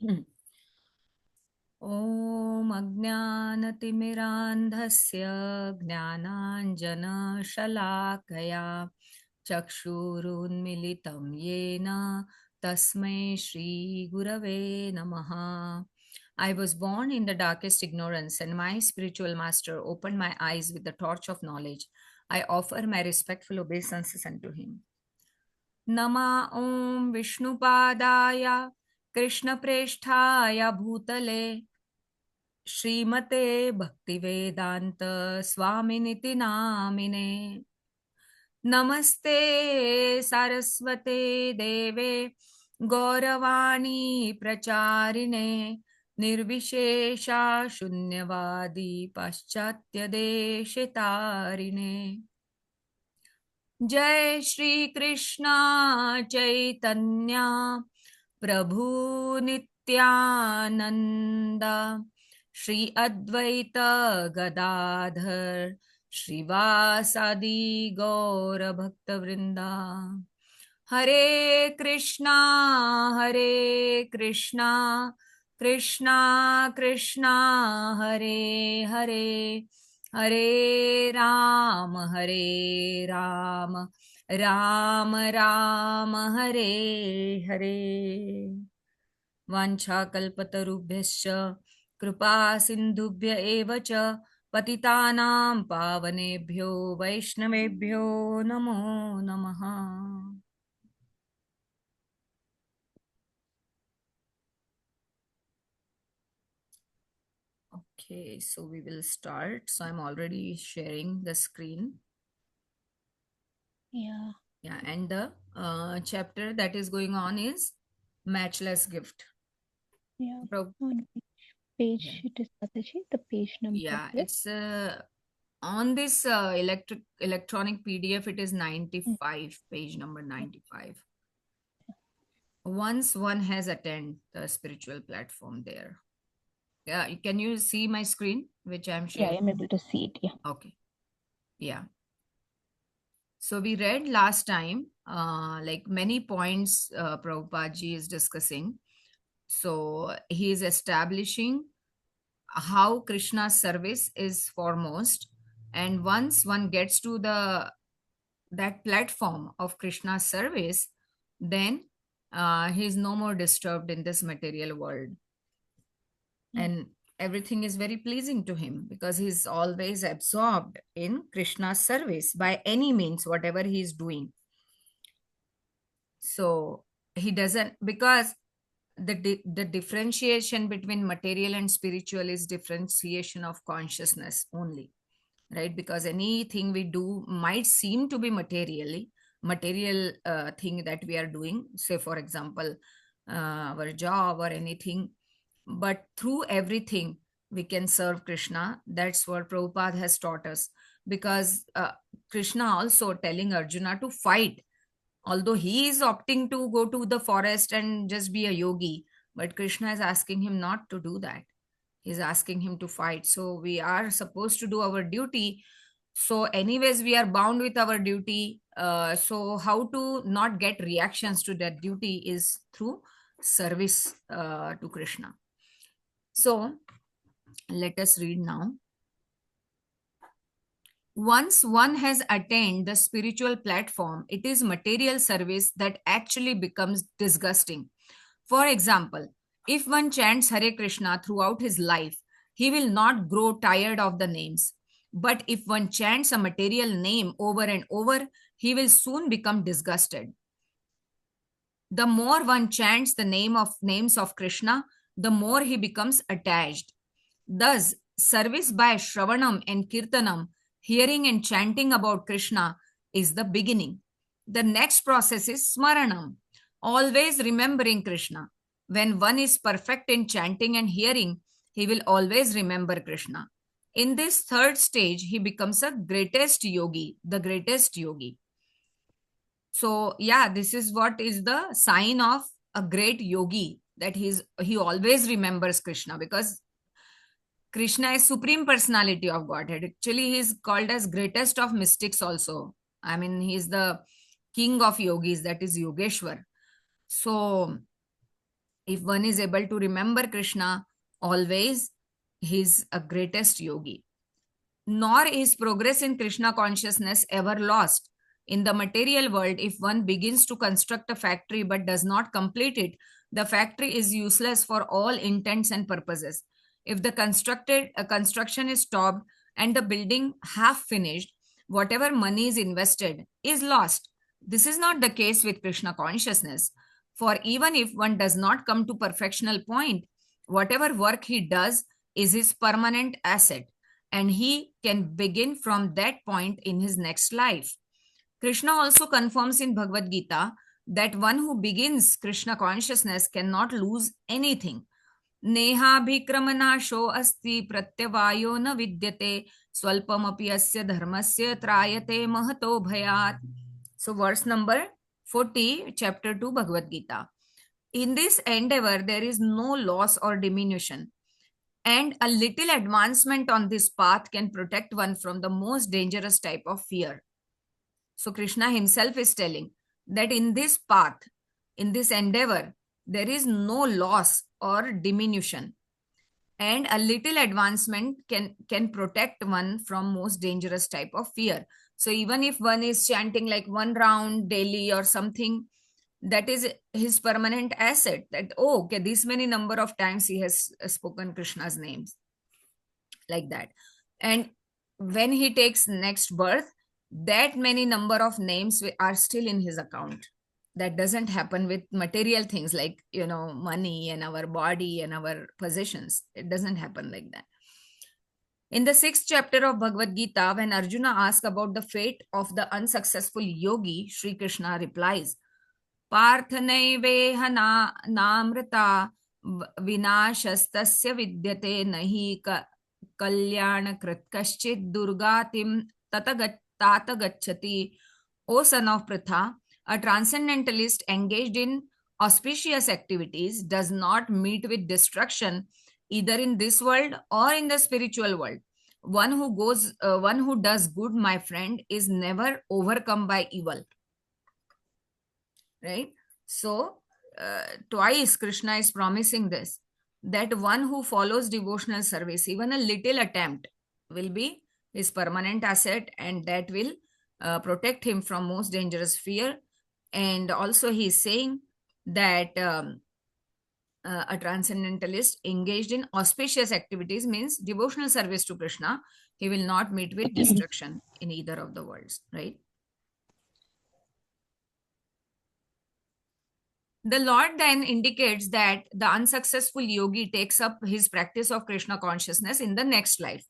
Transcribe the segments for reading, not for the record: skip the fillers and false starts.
ॐ अज्ञानतिमिरान्धस्य ज्ञानाञ्जनशलाकया चक्षुरुन्मिलितं येन तस्मै श्रीगुरवे नमः. I was born in the darkest ignorance, and my spiritual master opened my eyes with the torch of knowledge. I offer my respectful obeisances unto him. Nama Om Vishnupadaya Krishnapreshthaya Bhutale Srimate Bhaktivedanta Swaminiti Namine. Namaste Saraswate Deve Gauravani Pracharine Nirvishesha Shunyavadi Paschatya Deshitarine. जय श्री कृष्णा चैतन्य प्रभु नित्यानंद श्री अद्वैत गदाधर श्रीवासादि गौर भक्त वृंदा. हरे कृष्णा कृष्णा कृष्णा हरे हरे हरे राम राम राम हरे हरे. वाञ्छाकल्पतरुभ्यश्च कृपा सिन्धुभ्य एव च पतितानां पावनेभ्यो वैष्णवेभ्यो नमो नमः. Okay, so we will start. So I'm already sharing the screen. Yeah. Yeah, and the chapter that is going on is Matchless Gift. Yeah. Pro- On which page yeah. it is, Mataji? The page number. Yeah, Yes? it's on this electronic PDF. It is 95, page number 95. Once one has attended the spiritual platform there. Yeah, can you see my screen, which I'm Yeah, sharing? I'm able to see it. Yeah. Okay. Yeah. So we read last time, like many points Prabhupada ji is discussing. So he is establishing how Krishna's service is foremost, and once one gets to that platform of Krishna's service, then he is no more disturbed in this material world, and everything is very pleasing to him because he's always absorbed in Krishna's service by any means, whatever he is doing. So he doesn't, because the differentiation between material and spiritual is differentiation of consciousness only, right? Because anything we do might seem to be material thing that we are doing, say for example our job or anything, but through everything we can serve Krishna. That's what Prabhupada has taught us, because Krishna also telling Arjuna to fight, although he is opting to go to the forest and just be a yogi, but Krishna is asking him not to do that. He's asking him to fight. So we are supposed to do our duty. So anyways we are bound with our duty, so how to not get reactions to that duty is through service to Krishna. So let us read now. Once one has attained the spiritual platform, it is material service that actually becomes disgusting. For example, if one chants Hare Krishna throughout his life, he will not grow tired of the names. But if one chants a material name over and over, he will soon become disgusted. The more one chants the names of Krishna, the more he becomes attached. Thus, service by Shravanam and Kirtanam, hearing and chanting about Krishna, is the beginning. The next process is Smaranam, always remembering Krishna. When one is perfect in chanting and hearing, he will always remember Krishna. In this third stage, he becomes the greatest yogi. So, yeah, this is what is the sign of a great yogi, that he always remembers Krishna, because Krishna is supreme personality of Godhead. Actually, he is called as greatest of mystics also. I mean, he is the king of yogis, that is Yogeshwar. So If one is able to remember Krishna always, he is a greatest yogi. Nor is progress in Krishna consciousness ever lost. In the material world, if one begins to construct a factory but does not complete it, the factory is useless for all intents and purposes. If the construction is stopped and the building half finished, whatever money is invested is lost. This is not the case with Krishna consciousness. For even if one does not come to perfectional point, whatever work he does is his permanent asset, and he can begin from that point in his next life. Krishna also confirms in Bhagavad-gītā that one who begins Krishna consciousness cannot lose anything. नेहाभिक्रमनाशो अस्ति प्रत्यवायो न विद्यते स्वल्पमपि अस्य धर्मस्य त्रायते महतो भयात्. So verse number 40, chapter 2, Bhagavad-gītā. In this endeavor, there is no loss or diminution, and a little advancement on this path can protect one from the most dangerous type of fear. So Krishna himself is telling that in this path, in this endeavor, there is no loss or diminution, and a little advancement can protect one from most dangerous type of fear. So even if one is chanting like one round daily or something, that is his permanent asset, that, oh, okay, this many number of times he has spoken Krishna's names, like that. And when he takes next birth, that many number of names are still in his account. That doesn't happen with material things like, money and our body and our possessions. It doesn't happen like that. In the 6th chapter of Bhagavad-gītā, when Arjuna asks about the fate of the unsuccessful yogi, Sri Krishna replies, पार्थनैवेह नामृता विनाशस्तस्य विद्यते नहि कल्याणकृत् कश्चित् दुर्गातिं तात गच्छति. O son of Pritha, a transcendentalist engaged in auspicious activities does not meet with destruction either in this world or in the spiritual world. One who does good, my friend, is never overcome by evil. Right? So twice Krishna is promising this, that one who follows devotional service, even a little attempt, will be his permanent asset, and that will protect him from most dangerous fear. And also he is saying that a transcendentalist engaged in auspicious activities means devotional service to Krishna. He will not meet with destruction in either of the worlds, right? The Lord then indicates that the unsuccessful yogi takes up his practice of Krishna consciousness in the next life,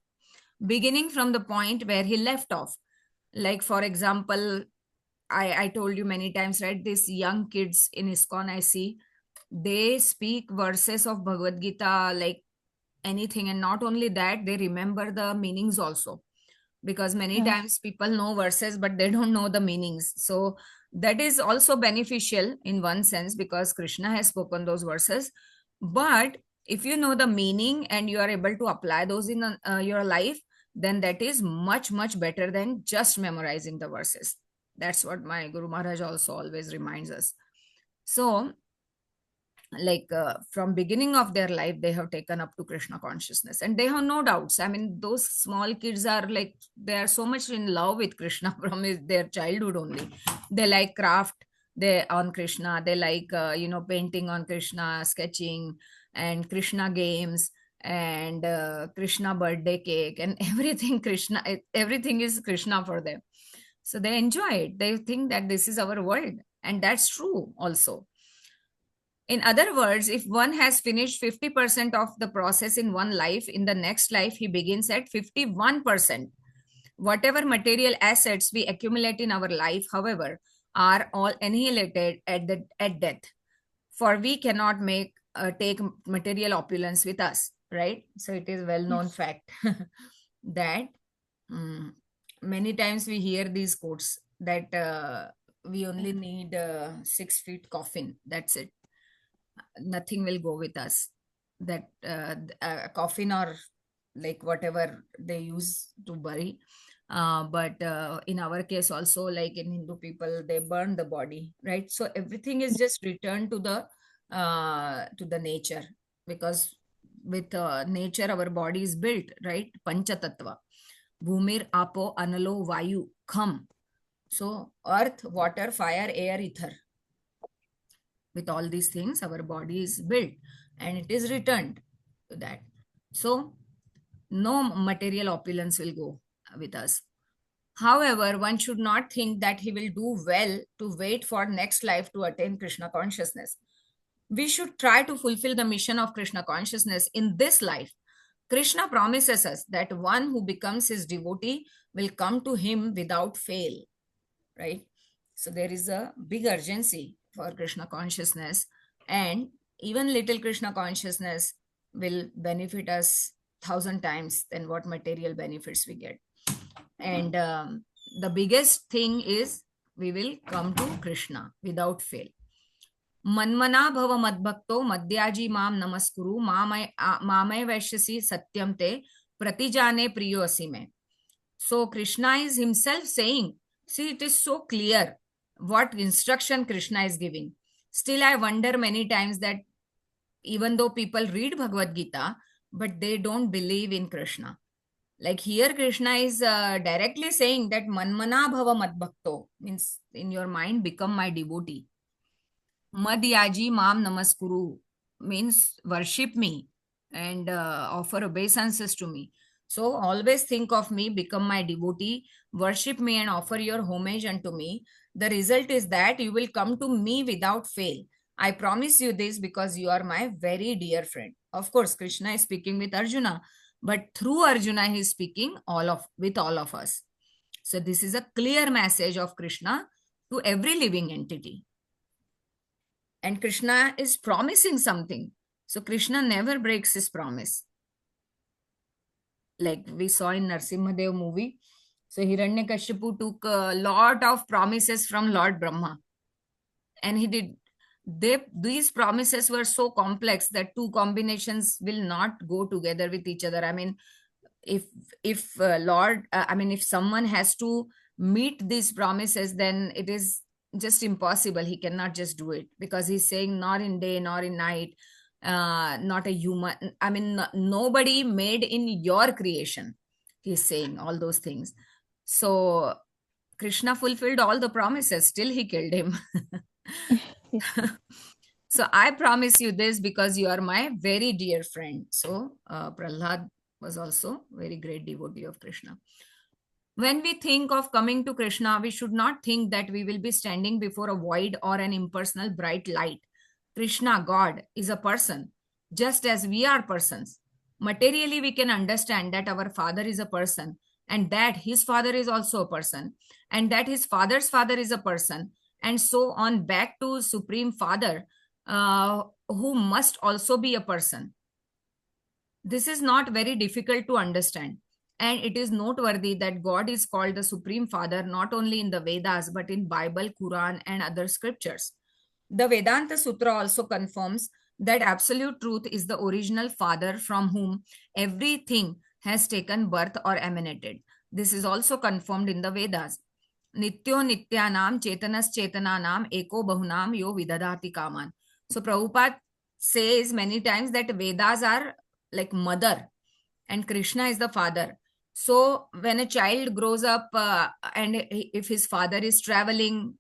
beginning from the point where he left off. Like, for example, I told you many times, right? These young kids in ISKCON I see, they speak verses of Bhagavad-gītā like anything. And not only that, they remember the meanings also. Because many times people know verses, but they don't know the meanings. So that is also beneficial in one sense, because Krishna has spoken those verses. But if you know the meaning and you are able to apply those in your life, then that is much, much better than just memorizing the verses. That's what my Guru Maharaj also always reminds us. So, like from beginning of their life, they have taken up to Krishna consciousness, and they have no doubts. I mean, those small kids are like, they are so much in love with Krishna from their childhood only. They like craft, they on Krishna, they like painting on Krishna, sketching, and Krishna games, and Krishna birthday cake, and everything Krishna, everything is Krishna for them. So they enjoy it. They think that this is our world, and that's true also. In other words, if one has finished 50% of the process in one life, in the next life, he begins at 51%. Whatever material assets we accumulate in our life, however, are all annihilated at death. For we cannot take material opulence with us, right? So it is well-known fact that many times we hear these quotes that we only need a 6 feet coffin. That's it. Nothing will go with us. That a coffin, or like whatever they use to bury. But in our case also, like in Hindu people, they burn the body, right? So everything is just returned to the to the nature, because with nature our body is built, right? Pancha tattva. Bhumir, apo, analo, vayu, kham. So earth, water, fire, air, ether. With all these things, our body is built and it is returned to that. So no material opulence will go with us. However, one should not think that he will do well to wait for next life to attain Krishna consciousness. We should try to fulfill the mission of Krishna consciousness in this life. Krishna promises us that one who becomes his devotee will come to him without fail, right? So there is a big urgency for Krishna consciousness, and even little Krishna consciousness will benefit us 1,000 times than what material benefits we get. And the biggest thing is we will come to Krishna without fail. Man-manā bhava mad-bhakto mad-yājī mam namaskuru evaiṣyasi satyaṁ te pratijāne priyo me. So Krishna is himself saying, see, it is so clear what instruction Krishna is giving. Still, I wonder many times that even though people read Bhagavad-gītā, but they don't believe in Krishna. Like here, Krishna is directly saying that man-manā bhava mad-bhakto means in your mind, become my devotee. Mad-yājī mam namaskuru means worship me and offer obeisances to me. So always think of me, become my devotee, worship me and offer your homage unto me. The result is that you will come to me without fail. I promise you this because you are my very dear friend. Of course, Krishna is speaking with Arjuna, but through Arjuna he is speaking with all of us. So this is a clear message of Krishna to every living entity. And Krishna is promising something. So Krishna never breaks his promise. Like we saw in Narsimhadev movie. So Hiranyakashipu took a lot of promises from Lord Brahma. And he did. These promises were so complex that two combinations will not go together with each other. I mean, if someone has to meet these promises, then it is just impossible. He cannot just do it because he's saying not in day nor in night, not a human. I mean, nobody made in your creation. He's saying all those things. So Krishna fulfilled all the promises. Still, he killed him. So I promise you this because you are my very dear friend. So Prahlad was also very great devotee of Krishna. When we think of coming to Krishna, we should not think that we will be standing before a void or an impersonal bright light. Krishna, God, is a person, just as we are persons. Materially, we can understand that our father is a person, and that his father is also a person, and that his father's father is a person, and so on back to Supreme Father, who must also be a person. This is not very difficult to understand. And it is noteworthy that God is called the Supreme Father not only in the Vedas, but in Bible, Quran, and other scriptures. The Vedanta Sutra also confirms that absolute truth is the original Father from whom everything has taken birth or emanated. This is also confirmed in the Vedas. Nityo nityanam chetanas chetananam eko bahunam yo vidadati kaman. So Prabhupada says many times that Vedas are like mother and Krishna is the father. So when a child grows up and if his father is traveling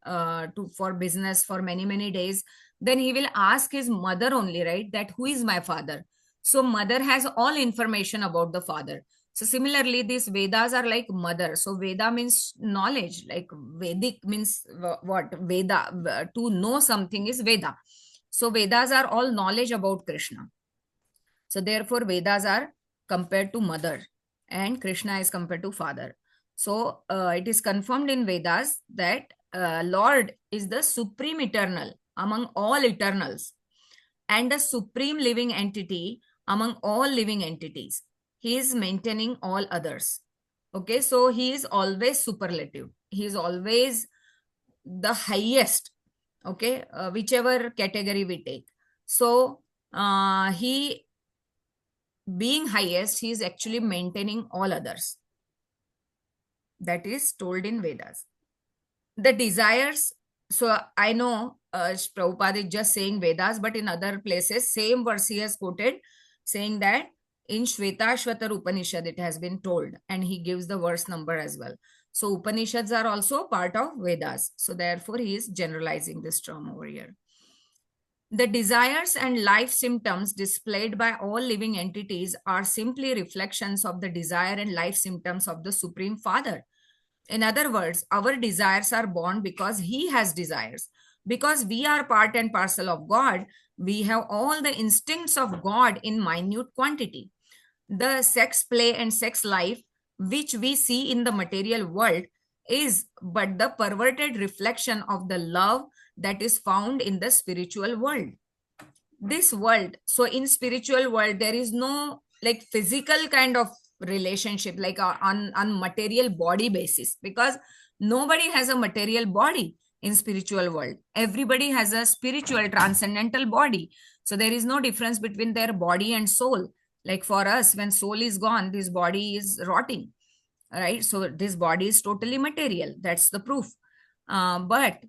for business for many days, then he will ask his mother only, right? That who is my father? So mother has all information about the father. So similarly, these Vedas are like mother. So Veda means knowledge, like Vedic means what? Veda, to know something is Veda. So Vedas are all knowledge about Krishna. So therefore Vedas are compared to mother and Krishna is compared to father. So it is confirmed in Vedas that Lord is the supreme eternal among all eternals and the supreme living entity among all living entities. He is maintaining all others. Okay, so he is always superlative. He is always the highest. Okay, whichever category we take. So he being highest, he is actually maintaining all others. That is told in Vedas. The desires, so I know Prabhupada is just saying Vedas, but in other places, same verse he has quoted, saying that in Shvetashvatar Upanishad it has been told, and he gives the verse number as well. So Upanishads are also part of Vedas. So therefore, he is generalizing this term over here. The desires and life symptoms displayed by all living entities are simply reflections of the desire and life symptoms of the Supreme Father. In other words, our desires are born because he has desires. Because we are part and parcel of God, we have all the instincts of God in minute quantity. The sex play and sex life, which we see in the material world, is but the perverted reflection of the love that is found in the spiritual world. This world, so in spiritual world, there is no like physical kind of relationship, like on material body basis, because nobody has a material body in spiritual world. Everybody has a spiritual transcendental body. So there is no difference between their body and soul. Like for us, when soul is gone, this body is rotting, right? So this body is totally material. That's the proof. But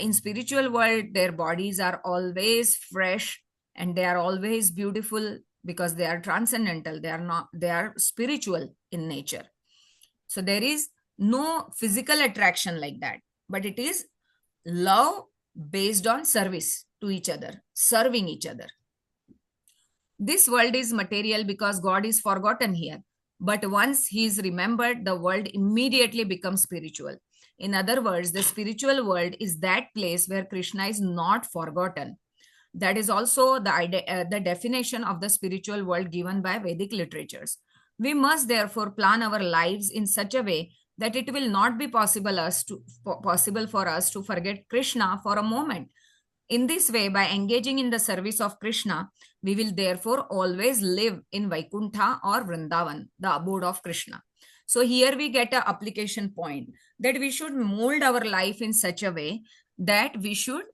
in spiritual world, their bodies are always fresh and they are always beautiful because they are transcendental. They are spiritual in nature. So there is no physical attraction like that, but it is love based on service to each other, serving each other. This world is material because God is forgotten here. But once he is remembered, the world immediately becomes spiritual. In other words, the spiritual world is that place where Krishna is not forgotten. That is also the definition of the spiritual world given by Vedic literatures. We must therefore plan our lives in such a way that it will not be possible for us to forget Krishna for a moment. In this way, by engaging in the service of Krishna, we will therefore always live in Vaikuntha or Vrindavan, the abode of Krishna. So here we get an application point that we should mold our life in such a way that we should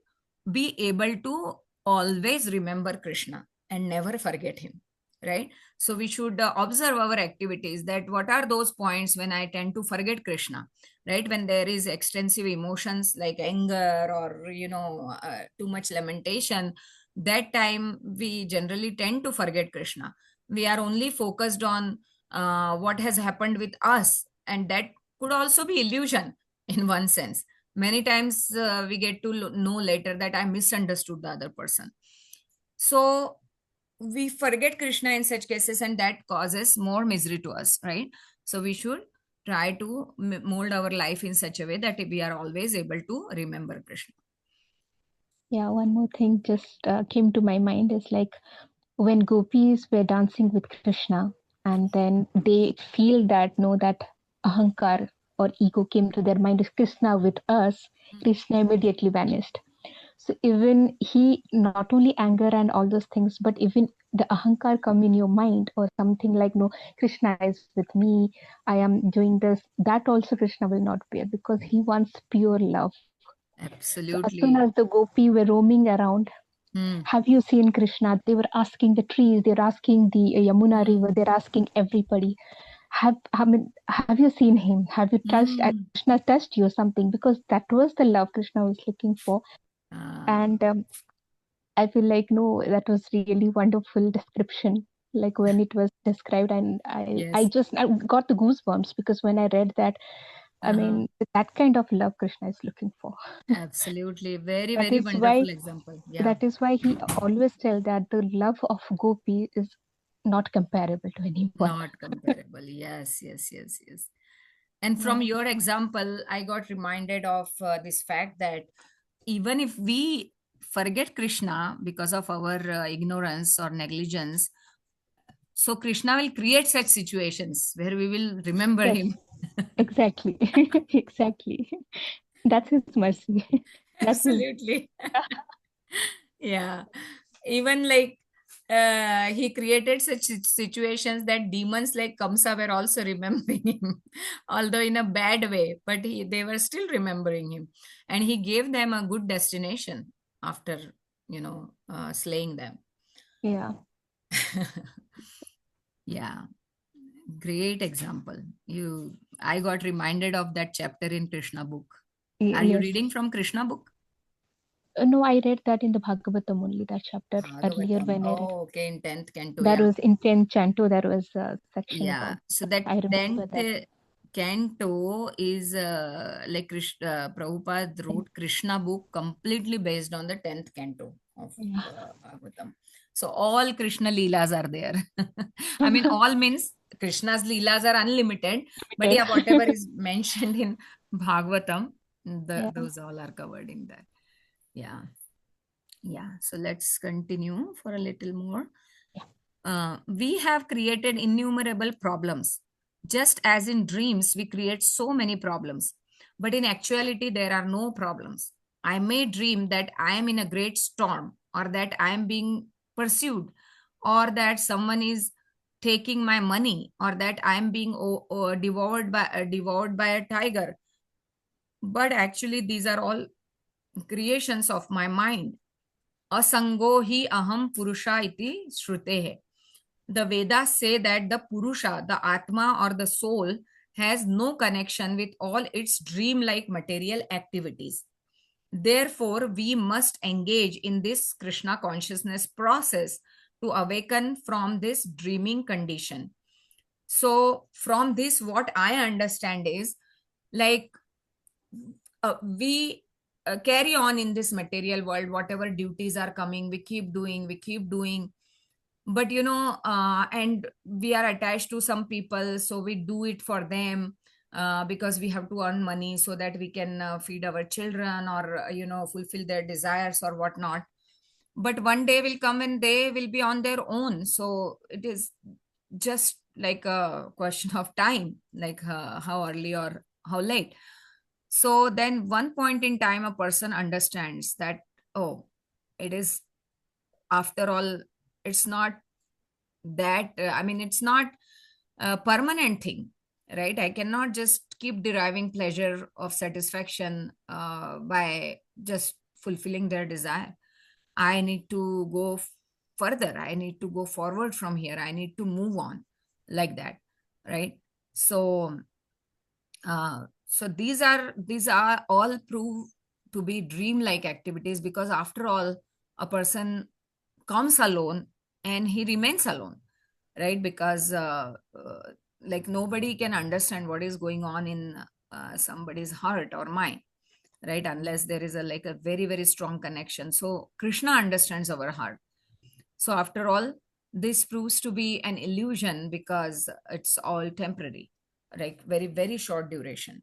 be able to always remember Krishna and never forget him, right? So we should observe our activities, that what are those points when I tend to forget Krishna, right? When there is extensive emotions like anger or too much lamentation, that time we generally tend to forget Krishna. We are only focused on what has happened with us, and that could also be illusion in one sense. Many times we get to know later that I misunderstood the other person. So we forget Krishna in such cases, and that causes more misery to us, right? So we should try to mold our life in such a way that we are always able to remember Krishna. Yeah, one more thing just came to my mind is like when gopis were dancing with Krishna, and then they feel that that ahankar or ego came to their mind is Krishna with us, Krishna immediately vanished. So even he, not only anger and all those things, but even the ahankar come in your mind or something like, no, Krishna is with me, I am doing this, that also Krishna will not bear because he wants pure love. So as soon Absolutely. as the gopi were roaming around, have you seen Krishna? They were asking the trees, they're asking the Yamuna river, they're asking everybody, have you seen him? Have you touched, Krishna touched you or something? Because that was the love Krishna was looking for. And I feel like, no, that was really wonderful description. Like when it was described, and I Yes. got the goosebumps because when I read that, I mean, that kind of love Krishna is looking for. Absolutely. Very, That very is why wonderful example. Yeah. he always tell that the love of gopi is not comparable to anyone. Not comparable. Yes, yes, yes, yes. And from Yeah. your example, I got reminded of this fact that even if we forget Krishna because of our ignorance or negligence, so Krishna will create such situations where we will remember Yes, him. exactly. Exactly. That's his mercy. That's his. Absolutely. Yeah. Even like he created such situations that demons like Kamsa were also remembering him, although in a bad way, but they were still remembering him. And he gave them a good destination after, slaying them. Yeah. Yeah. Great example. I got reminded of that chapter in Krishna book. Are you Yes. reading from Krishna book? No, I read that in the Bhagavatam only, that chapter earlier Bhagavatam. when I read. Oh, okay, in 10th canto, That yeah. was in 10th canto, there was a section Yeah, about so that. that I remember 10th that. canto is like Prabhupada wrote Kṛṣṇa book completely based on the 10th canto of Yeah. Bhagavatam. So all Krishna Leelas are there. I mean, all means Krishna's Leelas are unlimited, but yeah, whatever is mentioned in Bhagavatam, Yeah. those all are covered in that. Yeah. Yeah. So let's continue for a little more. We have created innumerable problems. Just as in dreams, we create so many problems. But in actuality, there are no problems. I may dream that I am in a great storm, or that I am being pursued, or that someone is taking my money, or that I am being devoured by a tiger. But actually, these are all creations of my mind. Asango hi aham purusha iti shrutehe. The Vedas say that the Purusha, the Atma or the soul, has no connection with all its dream-like material activities. Therefore, we must engage in this Krishna consciousness process to awaken from this dreaming condition. So, from this, what I understand is like we carry on in this material world, whatever duties are coming, we keep doing, but and we are attached to some people, so we do it for them because we have to earn money so that we can feed our children, or fulfill their desires or whatnot. But one day will come and they will be on their own, so it is just like a question of time, like how early or how late. So then one point in time a person understands that, oh, it is, after all, it's not that I mean, it's not a permanent thing, right? I cannot just keep deriving pleasure of satisfaction by just fulfilling their desire. I need to go further, I need to go forward from here, I need to move on, like that, right? So these are all prove to be dream-like activities, because after all, a person comes alone and he remains alone, right? Because like nobody can understand what is going on in somebody's heart or mind, right? Unless there is a like a very very strong connection. So Krishna understands our heart. So after all, this proves to be an illusion because it's all temporary, like very very short duration.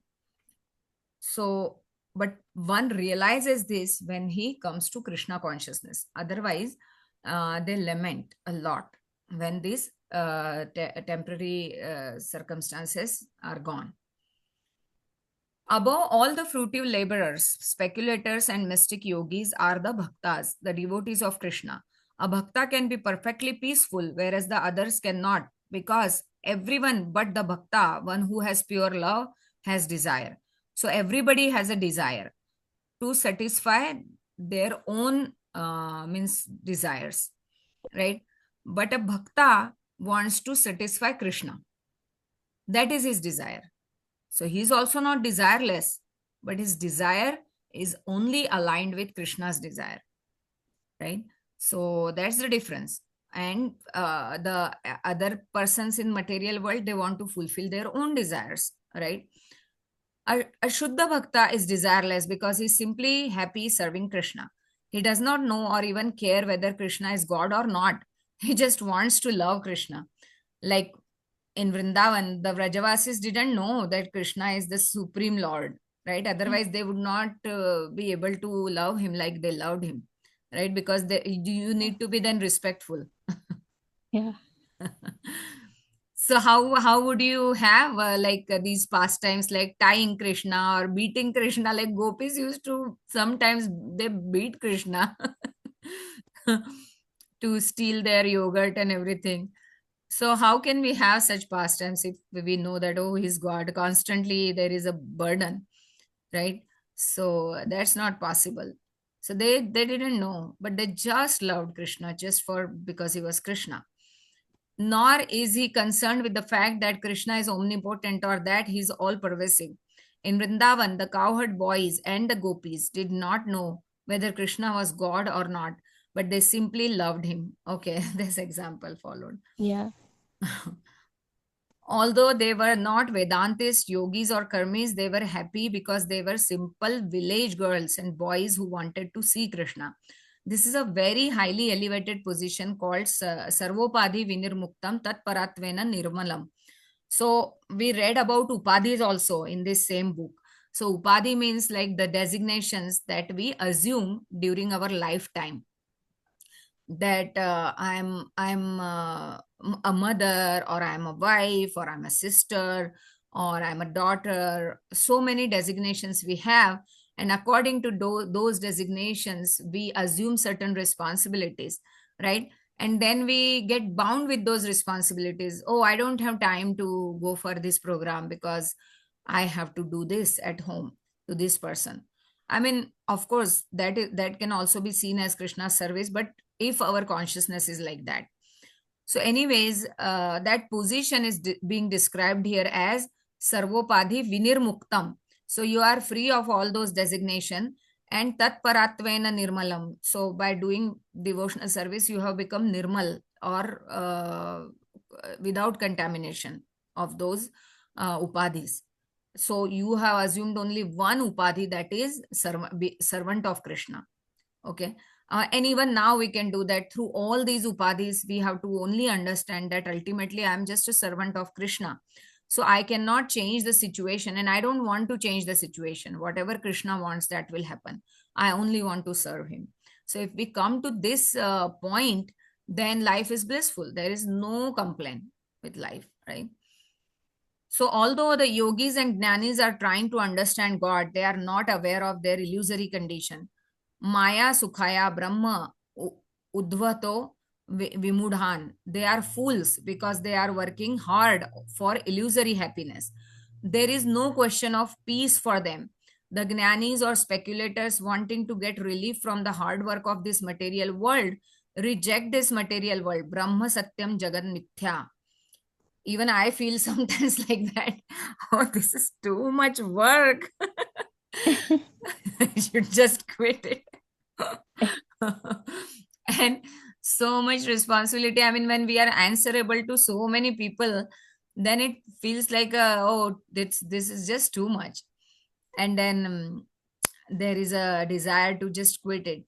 So, but one realizes this when he comes to Krishna consciousness. Otherwise, they lament a lot when these temporary circumstances are gone. Above all the fruitive laborers, speculators, and mystic yogis are the bhaktas, the devotees of Krishna. A bhakta can be perfectly peaceful, whereas the others cannot, because everyone but the bhakta, one who has pure love, has desire. So everybody has a desire to satisfy their own means desires, right? But a bhakta wants to satisfy Krishna. That is his desire. So he is also not desireless, but his desire is only aligned with Krishna's desire, right? So that's the difference. And the other persons in material world, they want to fulfill their own desires, right? A Shuddha Bhakta is desireless because he's simply happy serving Krishna. He does not know or even care whether Krishna is God or not. He just wants to love Krishna. Like in Vrindavan, the Vrajavasis didn't know that Krishna is the Supreme Lord, right? Otherwise, they would not be able to love him like they loved him, right? Because you need to be then respectful. Yeah. So how would you have these pastimes like tying Krishna or beating Krishna? Like gopis used to sometimes they beat Krishna to steal their yogurt and everything. So how can we have such pastimes if we know that, oh, he's God? Constantly there is a burden, right? So that's not possible. So they didn't know, but they just loved Krishna just for because he was Krishna. Nor is he concerned with the fact that Krishna is omnipotent or that he is all pervasive. In Vrindavan, the cowherd boys and the gopis did not know whether Krishna was God or not, but they simply loved him. Okay, this example followed. Yeah. Although they were not Vedantists, yogis, or karmis, they were happy because they were simple village girls and boys who wanted to see Krishna. This is a very highly elevated position called Sarvopadhi Vinirmuktam Tat Paratvena Nirmalam. So we read about Upadhis also in this same book. So Upadhi means like the designations that we assume during our lifetime, that I'm a mother, or I'm a wife, or I'm a sister, or I'm a daughter. So many designations we have, and according to those designations we assume certain responsibilities, right? And then we get bound with those responsibilities. Oh, I don't have time to go for this program because I have to do this at home to this person. I mean, of course, that can also be seen as Krishna's service, but if our consciousness is like that. So anyways, that position is being described here as Sarvopadhi Vinirmuktam. So you are free of all those designation, and Tat Paratvena Nirmalam. So by doing devotional service, you have become Nirmal, or without contamination of those upadhis. So you have assumed only one upadhi, that is servant of Krishna. Okay. And even now we can do that through all these upadhis. We have to only understand that ultimately I am just a servant of Krishna. So I cannot change the situation, and I don't want to change the situation. Whatever Krishna wants, that will happen. I only want to serve him. So if we come to this point, then life is blissful. There is no complaint with life, right? So although the yogis and jnanis are trying to understand God, they are not aware of their illusory condition. Maya Sukhaya Brahma Udvato Vimudhan. They are fools because they are working hard for illusory happiness. There is no question of peace for them. The jnanis or speculators wanting to get relief from the hard work of this material world reject this material world. Brahma Satyam Jagat Mithya. Even I feel sometimes like that. Oh, this is too much work. I should just quit it. And so much responsibility. I mean, when we are answerable to so many people, then it feels like, oh, this is just too much. And then there is a desire to just quit it.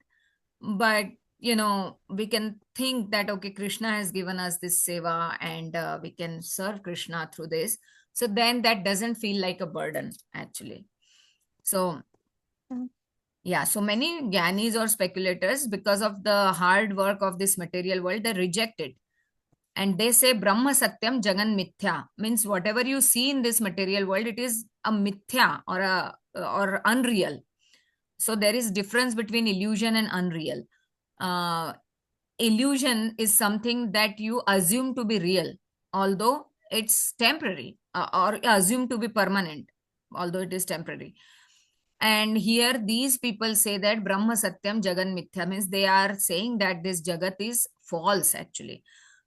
But we can think that, okay, Krishna has given us this seva, and we can serve Krishna through this. So then that doesn't feel like a burden, actually. So yeah, so many jnanis or speculators, because of the hard work of this material world, they reject it. And they say Brahma Satyam Jagan Mithya, means whatever you see in this material world, it is a mithya, or unreal. So there is difference between illusion and unreal. Illusion is something that you assume to be real, although it's temporary, or assume to be permanent, although it is temporary. And here these people say that Brahma Satyam Jagan Mithya, means they are saying that this Jagat is false, actually.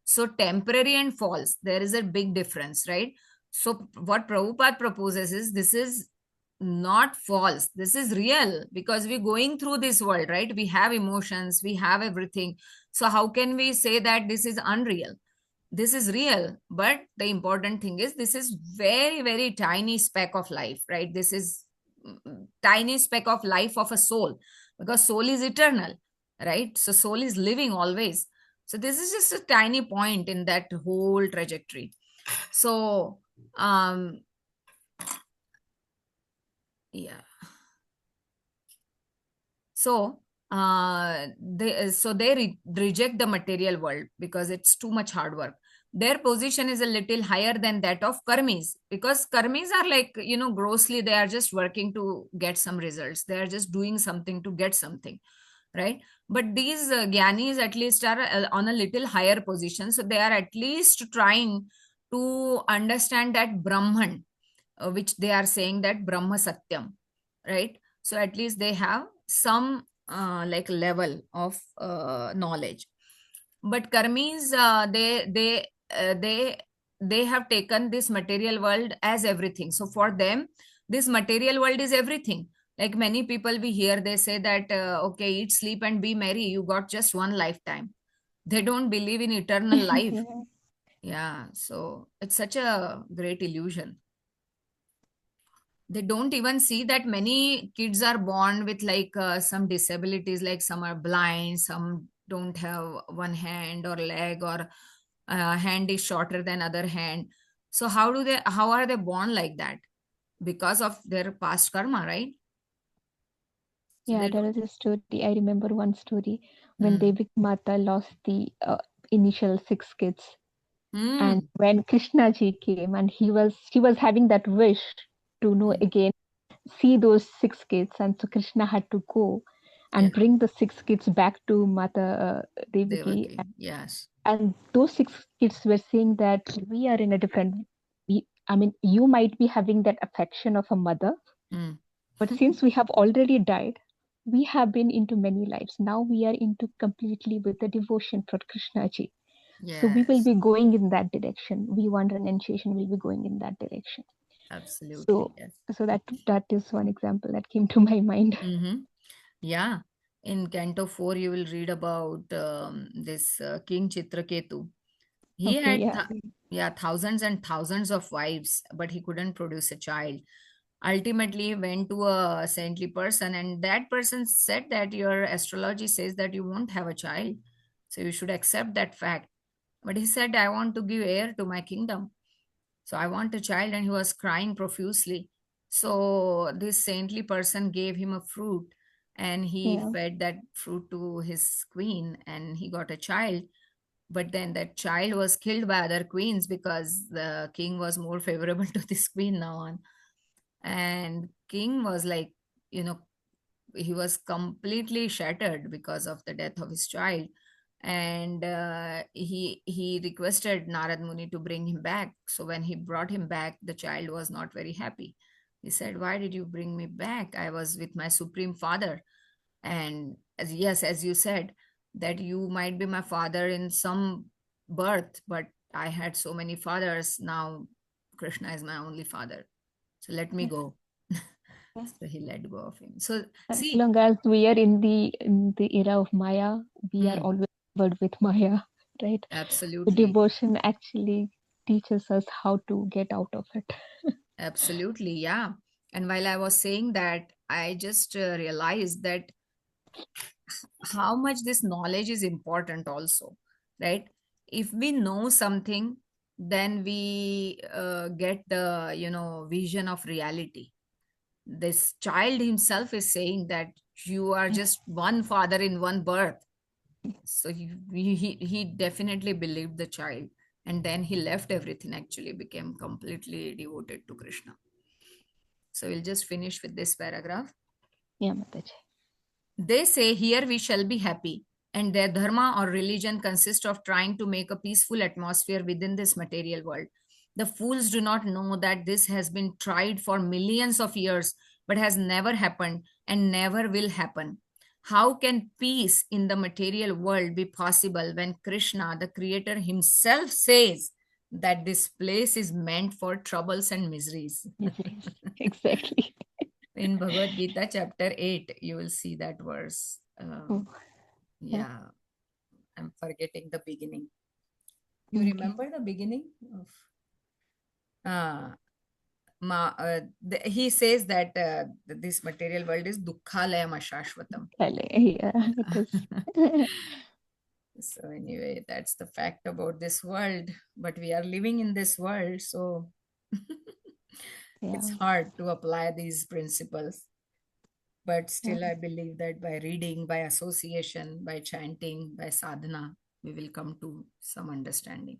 So temporary and false, there is a big difference, right? So what Prabhupada proposes is, this is not false, this is real, because we're going through this world, right? We have emotions, we have everything. So how can we say that this is unreal? This is real, but the important thing is, this is very, very tiny speck of life, right? This is tiny speck of life of a soul, because soul is eternal, right? So soul is living always. So this is just a tiny point in that whole trajectory. So yeah. So they reject the material world because it's too much hard work. Their position is a little higher than that of karmis, because karmis are like, grossly, they are just working to get some results. They are just doing something to get something, right? But these jnanis at least are on a little higher position. So they are at least trying to understand that Brahman, which they are saying that Brahma Satyam, right? So at least they have some like level of knowledge. But karmis, they have taken this material world as everything. So for them, this material world is everything. Like many people we hear, they say that, okay, eat, sleep, and be merry. You got just one lifetime. They don't believe in eternal life. Yeah. Yeah, so it's such a great illusion. They don't even see that many kids are born with like some disabilities, like some are blind, some don't have one hand or leg, or hand is shorter than other hand. So how are they born like that? Because of their past karma, right? So Yeah, they there don't. is a story. I remember one story when Hmm. Devi Mata lost the initial six kids, and Hmm. when Krishna ji came, and she was having that wish to know Hmm. again, see those six kids, and so Krishna had to go and Yeah. bring the six kids back to Mata Devaki, Devaki. Yes. and those six kids were saying that we are in a different. I mean, you might be having that affection of a mother, Hmm. but since we have already died, we have been into many lives. Now we are into completely with the devotion for Krishna ji. So we will Yes. be going in that direction. We want renunciation will be going in that direction. Absolutely. So Yes. so that is one example that came to my mind. Mm-hmm. Yeah. In Canto 4, you will read about this King Chitraketu. He Okay, had, yeah. yeah, thousands and thousands of wives, but he couldn't produce a child. Ultimately, he went to a saintly person, and that person said that your astrology says that you won't have a child. So you should accept that fact. But he said, I want to give heir to my kingdom. So I want a child, and he was crying profusely. So this saintly person gave him a fruit, and he Yeah. fed that fruit to his queen, and he got a child. But then that child was killed by other queens because the king was more favorable to this queen now on. And king was like, you know, he was completely shattered because of the death of his child. And he requested Narad Muni to bring him back. So when he brought him back, the child was not very happy. He said, why did you bring me back? I was with my supreme father. And yes, as you said, that you might be my father in some birth, but I had so many fathers. Now Krishna is my only father, so let me go. Yeah. So he let go of him. So As see. long as we are in the era of Maya, we are Hmm, always covered with Maya, right? The absolutely. devotion actually teaches us how to get out of it. Absolutely, yeah. And while I was saying that, I just realized that how much this knowledge is important also, right? If we know something, then we get the, vision of reality. This child himself is saying that you are Yeah. just one father in one birth. So he definitely believed the child, and then he left everything, actually became completely devoted to Krishna. So we'll just finish with this paragraph. Yeah, Mataji. They say, here we shall be happy, and their dharma or religion consists of trying to make a peaceful atmosphere within this material world. The fools do not know that this has been tried for millions of years, but has never happened and never will happen. How can peace in the material world be possible when Krishna, the Creator himself, says that this place is meant for troubles and miseries? Miseries. Exactly. In Bhagavad-gītā chapter 8, you will see that verse. Oh, yeah. Yeah, I'm forgetting the beginning. You Okay. remember the beginning of uh, he says that this material world is dukkhalayam ashashvatam. Yeah, it is. So anyway, that's the fact about this world. But we are living in this world, so it's Yeah. hard to apply these principles. But Yeah. still, I believe that by reading, by association, by chanting, by sadhana, we will come to some understanding.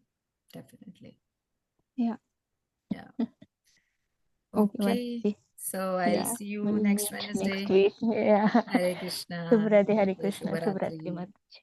Definitely. Yeah. Yeah. Okay, Okay. Mataji. So I'll Yeah. see you We'll next meet next Wednesday. week. Yeah. Hare Krishna. Subhradhi, Hare Okay, Krishna. Subhradhi, Shubharatri. Mataji.